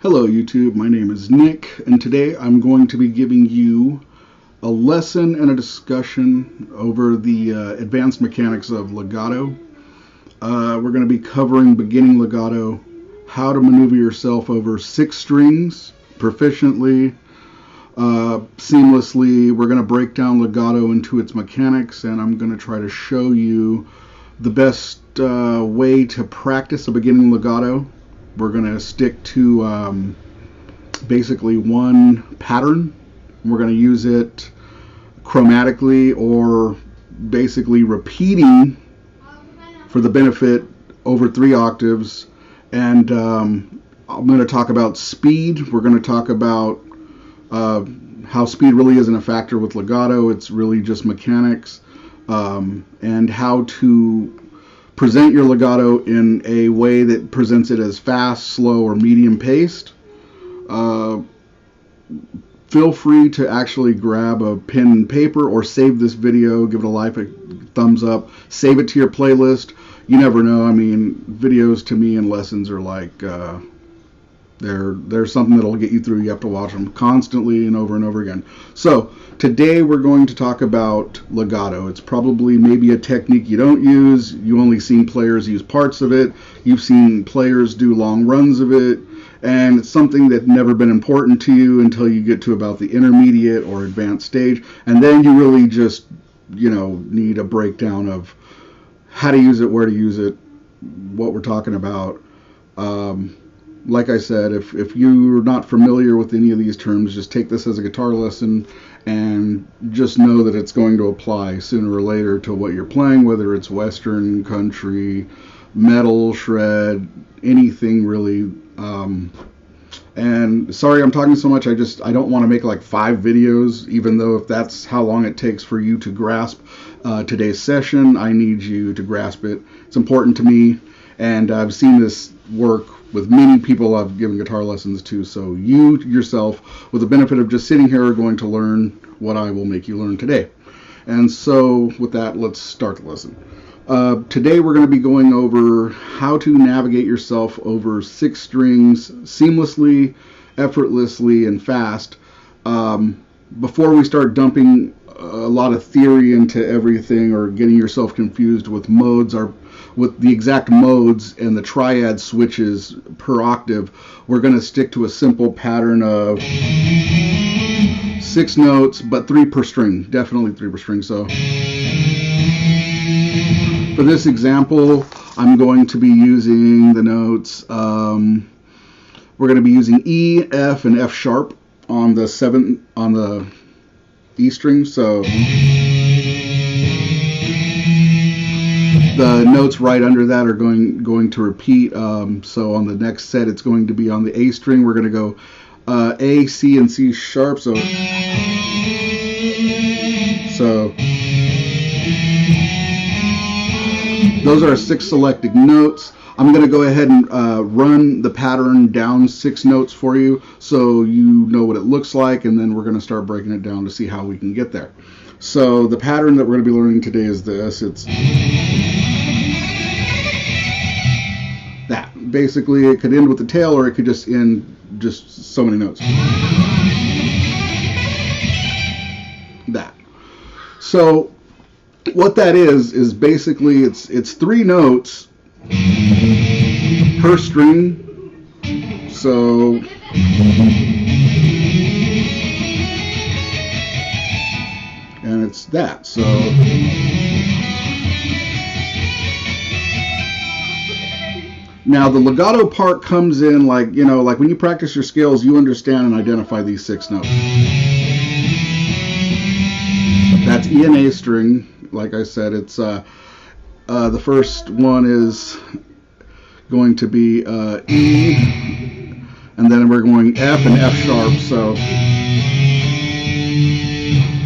Hello YouTube, my name is Nick, and today I'm going to be giving you a lesson and a discussion over the advanced mechanics of legato. We're going to be covering beginning legato, how to maneuver yourself over 6 strings proficiently, seamlessly. We're going to break down legato into its mechanics, and I'm going to try to show you the best way to practice a beginning legato. We're going to stick to basically one pattern. We're going to use it chromatically or basically repeating for the benefit over 3 octaves. And I'm going to talk about speed. We're going to talk about how speed really isn't a factor with legato. It's really just mechanics, and how to present your legato in a way that presents it as fast, slow, or medium paced. Feel free to actually grab a pen and paper or save this video, give it a thumbs up, save it to your playlist. You never know. I mean, videos to me and lessons are like they're something that'll get you through. You have to watch them constantly and over again. So today we're going to talk about legato. It's probably maybe a technique you don't use. You only seen players use parts of it. You've seen players do long runs of it, and it's something that's never been important to you until you get to about the intermediate or advanced stage, and then you really just need a breakdown of how to use it, where to use it, what we're talking about. Like I said, if you're not familiar with any of these terms, just take this as a guitar lesson and just know that it's going to apply sooner or later to what you're playing, whether it's Western, country, metal, shred, anything really. And sorry I'm talking so much, I don't want to make like 5 videos, even though if that's how long it takes for you to grasp today's session, I need you to grasp it. It's important to me, and I've seen this work with many people I've given guitar lessons to, so you yourself, with the benefit of just sitting here, are going to learn what I will make you learn today. And so with that, let's start the lesson. Today we're going to be going over how to navigate yourself over 6 strings seamlessly, effortlessly, and fast. Before we start dumping a lot of theory into everything or getting yourself confused with modes, or with the exact modes and the triad switches per octave, we're going to stick to a simple pattern of 6 notes, but 3 per string. Definitely 3 per string. So for this example, I'm going to be using the notes. We're going to be using E, F, and F sharp on the E string. So the notes right under that are going to repeat. So on the next set, it's going to be on the A string. We're going to go A, C, and C sharp. So those are 6 selected notes. I'm going to go ahead and run the pattern down 6 notes for you so you know what it looks like, and then we're going to start breaking it down to see how we can get there. So the pattern that we're going to be learning today is this. It's that. Basically, it could end with the tail, or it could just end just so many notes. That. So what that is basically it's 3 notes per string. So and it's that. So now the legato part comes in like when you practice your scales, you understand and identify these 6 notes. That's E and A string. Like I said, it's the first one is going to be E, and then we're going F and F sharp. So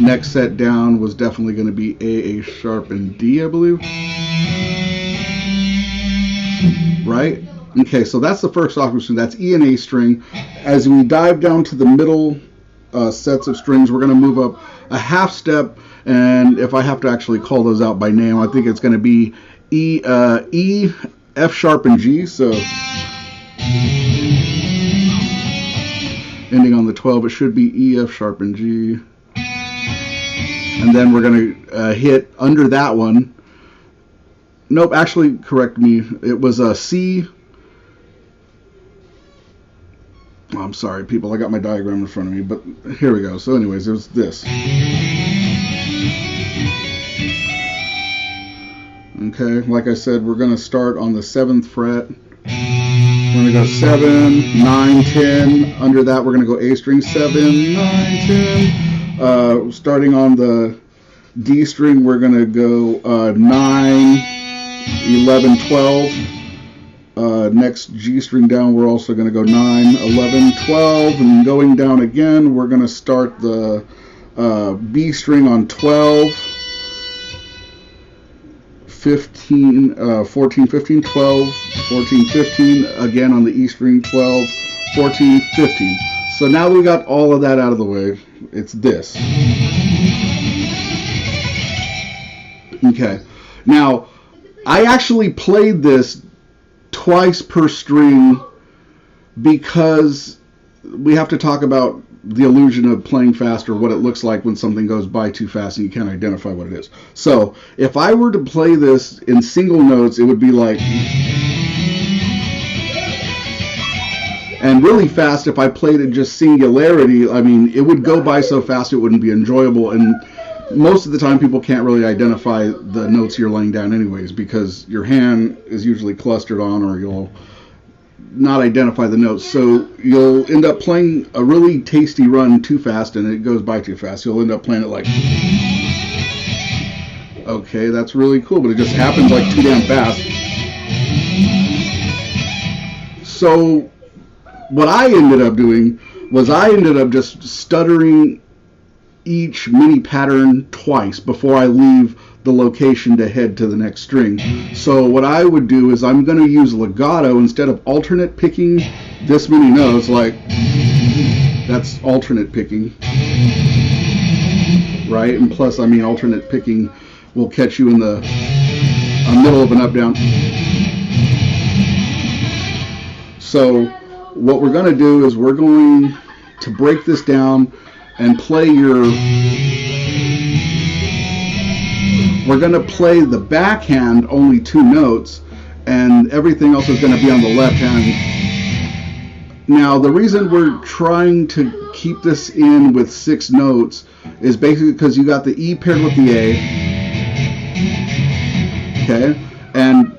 next set down was definitely going to be A sharp, and D, I believe. Right? Okay, so that's the first octave string. That's E and A string. As we dive down to the middle sets of strings, we're going to move up a half step, and if I have to actually call those out by name, I think it's going to be E, F sharp, and G. So ending on the 12. It should be E, F sharp, and G. And then we're going to hit under that one. Nope, actually, correct me. It was a C. Oh, I'm sorry, people. I got my diagram in front of me, but here we go. So anyways, it was this. Okay, like I said, we're going to start on the 7th fret. We're going to go 7, 9, 10. Under that, we're going to go A string, 7, 9, 10. Starting on the D string, we're going to go 9, 11, 12. Next G string down, we're also going to go 9, 11, 12. And going down again, we're going to start the B string on 12. 15, 14, 15, 12, 14, 15, again on the E string, 12, 14, 15. So now that we got all of that out of the way, it's this. Okay, now I actually played this twice per string because we have to talk about the illusion of playing fast, or what it looks like when something goes by too fast and you can't identify what it is. So if I were to play this in single notes, it would be like, and really fast if I played it just singularity, I mean, it would go by so fast it wouldn't be enjoyable. And most of the time people can't really identify the notes you're laying down anyways, because your hand is usually clustered on, or you'll not identify the notes. So you'll end up playing a really tasty run too fast and it goes by too fast. You'll end up playing it like, okay, that's really cool, but it just happens like too damn fast. So what I ended up doing was I ended up just stuttering each mini pattern twice before I leave the location to head to the next string. So what I would do is I'm going to use legato instead of alternate picking this many notes. Like, that's alternate picking, right? And plus, I mean, alternate picking will catch you in the middle of an up down. So what we're going to do is we're going to break this down and play we're going to play the backhand only 2 notes, and everything else is going to be on the left hand. Now, the reason we're trying to keep this in with 6 notes is basically because you got the E paired with the A. Okay? And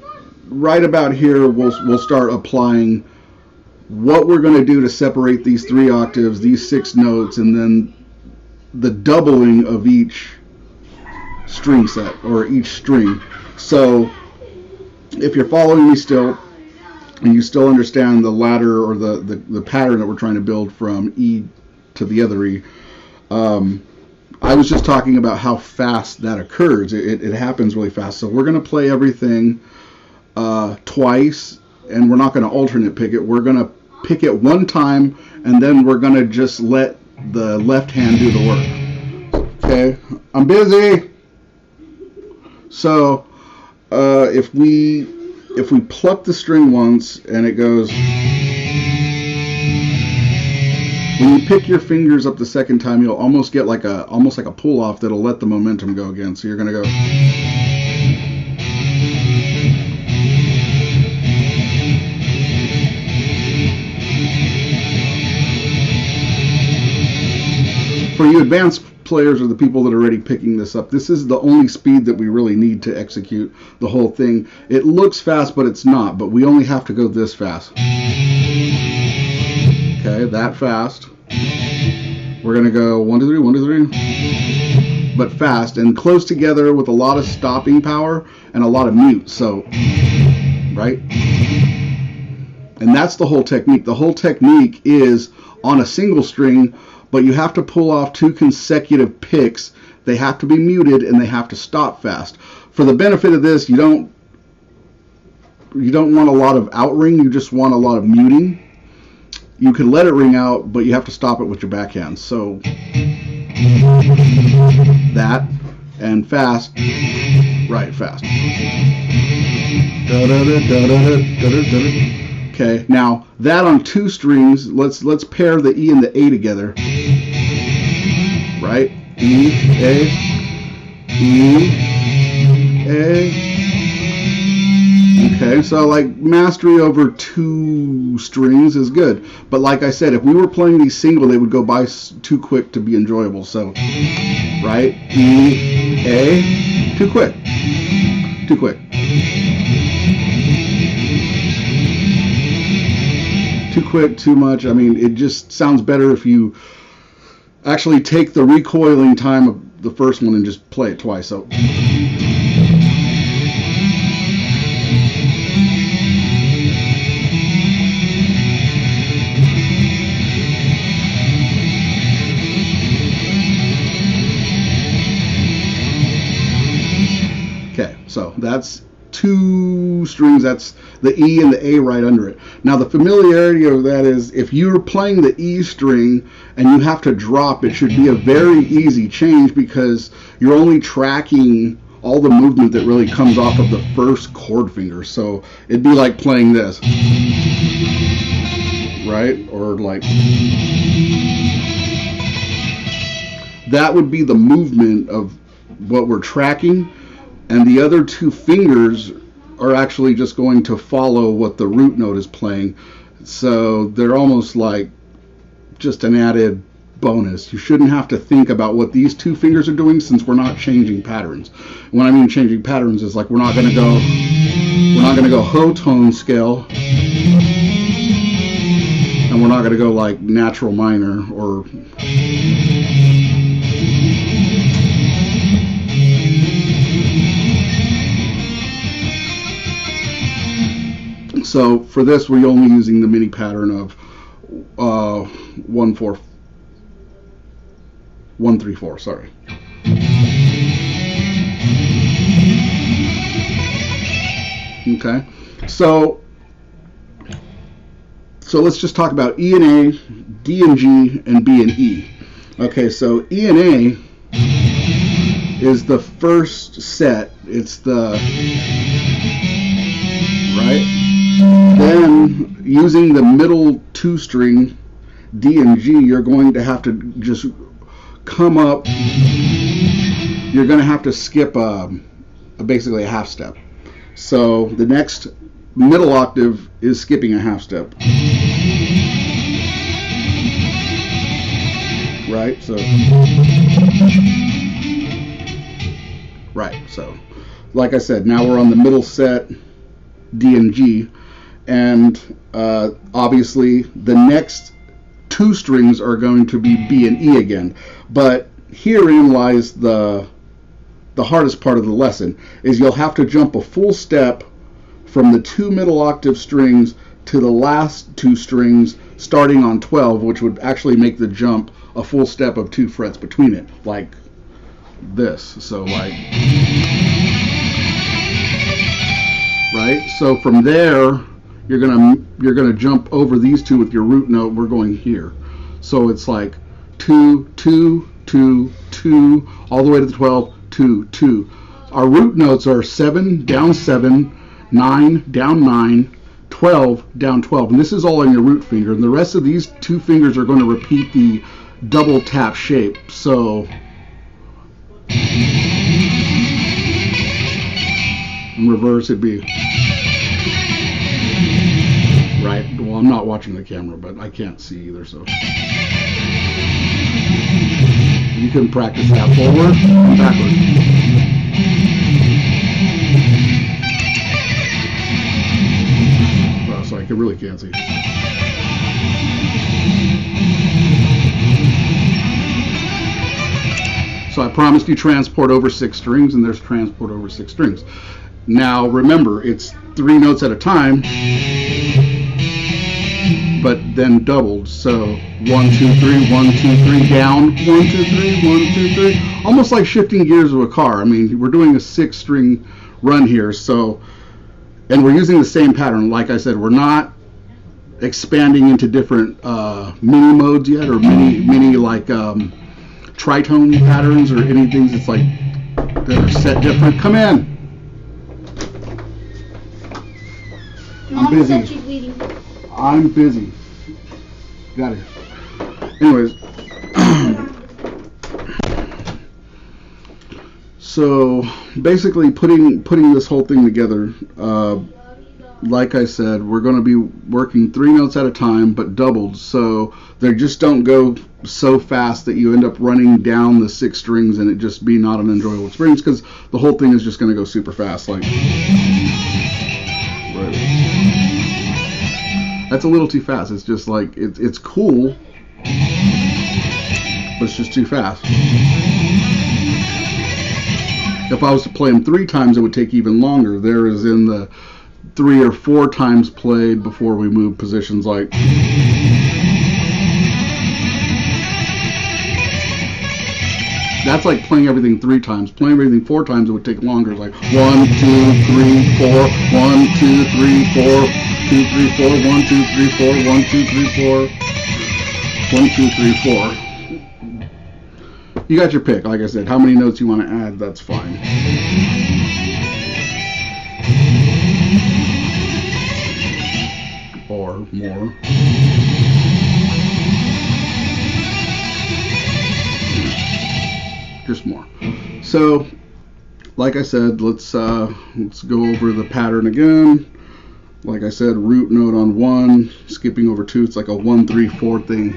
right about here, we'll start applying what we're going to do to separate these 3 octaves, these 6 notes, and then the doubling of each string set, or each string. So if you're following me still and you still understand the ladder, or the pattern that we're trying to build from E to the other E, I was just talking about how fast that occurs. It happens really fast. So we're going to play everything twice, and we're not going to alternate pick it. We're going to pick it one time, and then we're going to just let the left hand do the work. Okay, I'm busy. So if we pluck the string once and it goes, when you pick your fingers up the second time, you'll almost get almost like a pull off that'll let the momentum go again. So you're going to go. For you advanced players, or the people that are already picking this up, this is the only speed that we really need to execute the whole thing. It looks fast, but it's not. But we only have to go this fast. Okay, that fast. We're going to go 1, 2, 3, 1, 2, 3. But fast and close together with a lot of stopping power and a lot of mute. So, right? And that's the whole technique. The whole technique is on a single string, but you have to pull off 2 consecutive picks. They have to be muted and they have to stop fast. For the benefit of this, you don't want a lot of outring, you just want a lot of muting. You can let it ring out, but you have to stop it with your backhand. So that, and fast, right, fast. Okay, Okay, now that on 2 strings, let's pair the E and the A together. Right? E, A, E, A. Okay, so like mastery over 2 strings is good. But like I said, if we were playing these single, they would go by too quick to be enjoyable. So, right? E, A, too quick. Too quick. Too quick, too much. I mean, it just sounds better if you actually take the recoiling time of the first one and just play it twice. So. Okay, so that's 2 strings, that's the E and the A right under it. Now the familiarity of that is if you're playing the E string and you have to drop, it should be a very easy change because you're only tracking all the movement that really comes off of the first chord finger. So it'd be like playing this, right? Or like that would be the movement of what we're tracking. And the other 2 fingers are actually just going to follow what the root note is playing. So they're almost like just an added bonus. You shouldn't have to think about what these 2 fingers are doing since we're not changing patterns. When I mean changing patterns is like we're not going to go whole tone scale, and we're not going to go like natural minor or so for this, we're only using the mini pattern of 1 3 4. Sorry. Okay, so let's just talk about E and A, D and G, and B and E. Okay, so E and A is the first set. It's the right. Then, using the middle 2 string, D and G, you're going to have to just come up. You're going to have to skip basically a half step. So the next middle octave is skipping a half step. Right? So, like I said, now we're on the middle set, D and G. And obviously the next 2 strings are going to be B and E again. But herein lies the hardest part of the lesson, is you'll have to jump a full step from the 2 middle octave strings to the last 2 strings starting on 12, which would actually make the jump a full step of 2 frets between it, like this. So like, right? So from there, you're gonna jump over these 2 with your root note. We're going here, so it's like 2 2 2 2 all the way to the 12, 2 2. Our root notes are 7 down 7, 9 down 9, 12 down 12, and this is all on your root finger. And the rest of these 2 fingers are going to repeat the double tap shape. So in reverse it'd be. Right. Well, I'm not watching the camera, but I can't see either, so you can practice that forward and backward. Oh, sorry, I really can't see. So I promised you transport over 6 strings, and there's transport over 6 strings. Now remember, it's 3 notes at a time, but then doubled. So 1 2 3, 1 2 3, down, 1 2 3, 1 2 3, almost like shifting gears of a car. I mean, we're doing a 6-string run here, so, and we're using the same pattern. Like I said, we're not expanding into different mini modes yet, or mini like tritone patterns or anything that's like that are set different. Come in. I'm busy. I'm busy. Got it. Anyways, so basically putting this whole thing together, like I said, we're going to be working 3 notes at a time, but doubled, so they just don't go so fast that you end up running down the 6 strings and it just be not an enjoyable experience, because the whole thing is just going to go super fast. Like, right. That's a little too fast. It's just like, it's cool, but it's just too fast. If I was to play them 3 times, it would take even longer. There is in the 3 or 4 times played before we move positions, like that's like playing everything 3 times. Playing everything 4 times, it would take longer. It's like 1, 2, 3, 4, 1, 2, 3, 4, 2, 3, 4, 1, 2, 3, 4, 1, 2, 3, 4, 1, 2, 3, 4. You got your pick. Like I said, how many notes you want to add, that's fine. Or more. Just more. So, like I said, let's go over the pattern again. Like I said, root note on 1, skipping over 2. It's like a 1, 3, 4 thing.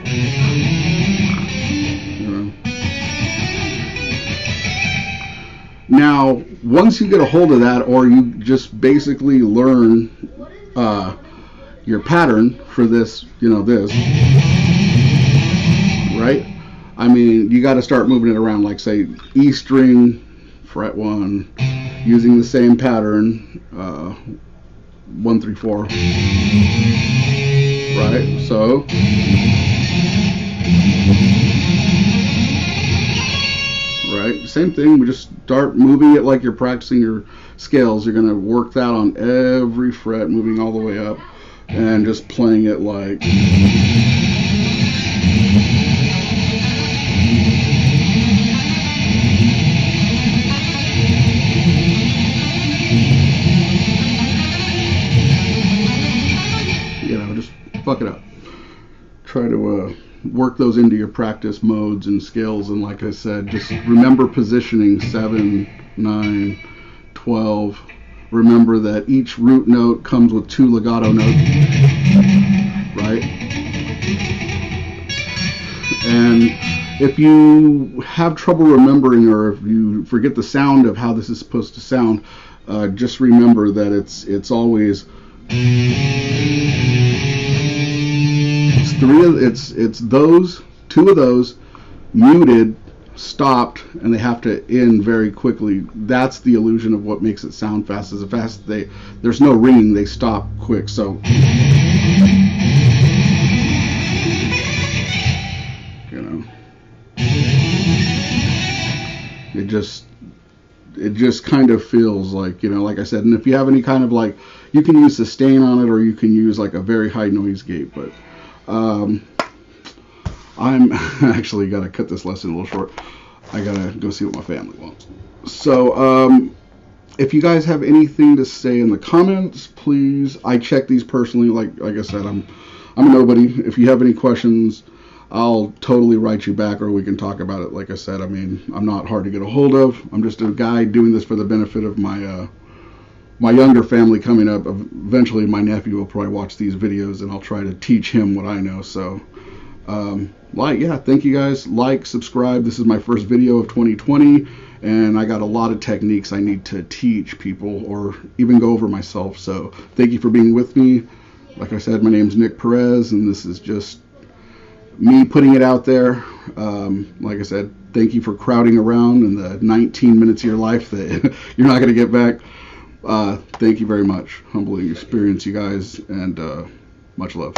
Now, once you get a hold of that, or you just basically learn your pattern for this, this, right? I mean, you got to start moving it around, like say E string, fret 1, using the same pattern, 1, 3, 4, right? So, right, same thing. We just start moving it like you're practicing your scales. You're going to work that on every fret, moving all the way up, and just playing it like. Just fuck it up. Try to work those into your practice modes and scales, and like I said, just remember positioning 7, 9, 12. Remember that each root note comes with 2 legato notes, right? And if you have trouble remembering, or if you forget the sound of how this is supposed to sound, just remember that it's always it's those 2 of those muted, stopped, and they have to end very quickly. That's the illusion of what makes it sound fast. Is fast there's no ringing, they stop quick. So it just kind of feels like, like I said. And if you have any kind of like, you can use sustain on it, or you can use like a very high noise gate, but I'm actually got to cut this lesson a little short. I got to go see what my family wants. So, if you guys have anything to say in the comments, please. I check these personally. Like I said, I'm a nobody. If you have any questions, I'll totally write you back, or we can talk about it. Like I said, I mean, I'm not hard to get a hold of. I'm just a guy doing this for the benefit of my younger family coming up. Eventually, my nephew will probably watch these videos, and I'll try to teach him what I know. So, thank you guys. Like, subscribe. This is my first video of 2020, and I got a lot of techniques I need to teach people, or even go over myself. So, thank you for being with me. Like I said, my name's Nick Perez, and this is just me putting it out there. Like I said, thank you for crowding around in the 19 minutes of your life that you're not going to get back. Thank you very much. Humbling experience, you guys, and much love.